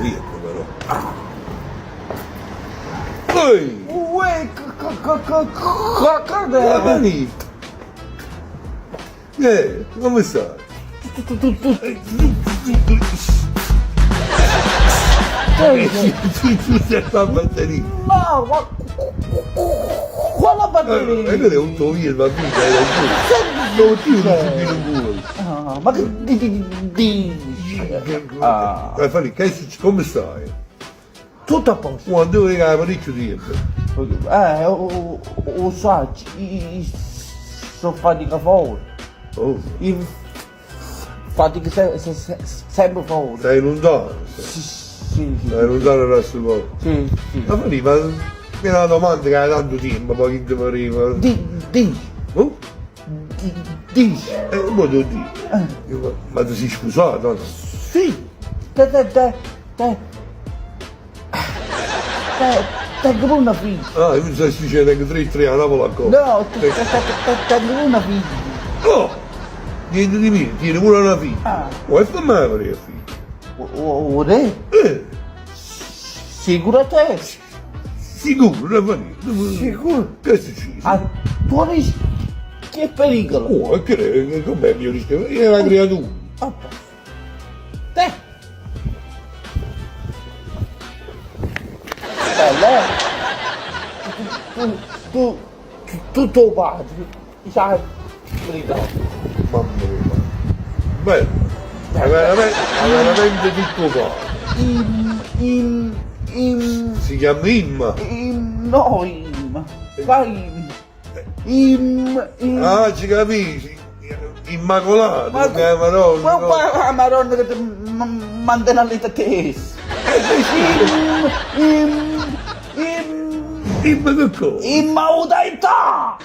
Via, però. Ehi! Uè, Cavani! Come stai? Tu sei la batteria. No, ma quale batteria? E quello è un tuo via il bambino, non ti uno subito in culo. Ah, ma che dici? Ah, Fanny, come stai? tutto a posto. Quando devo legare parecchio tempo? Lo sai, sono fatica fuori. Oh, Fatica sempre fuori. stai lontano. Sì, Stai lontano dal resto del mondo. sì. Ma Fanny, ma mi è una domanda che hai tanto tempo, poi che ti pareva. Dici, Oh? dici. Come te lo dico? Ma ti sei sposato, no? Sì, tengo una figlia. Ah, io mi stai dicendo che 3 anni dopo la cosa. No, tengo una figlia. Oh! Niente di me, tieni pure una figlia. Ah. Vuoi fermare per la figlia? Ora? Sicuro te? Sicuro, Fanny? Sicuro? Che succede? Ah, tu rischi che pericolo. Oh, e che com'è mio rischio? È una creatura. Ah, te? Bella, tu tuo padre, sai, verità. Mamma mia. Bello. È veramente tutto fatto. Si chiama Imma. Ah, ci capisci? Immacolato, Ma che Maronna. la Madonna che ti manda all'età Imma che cosa? Immaudità!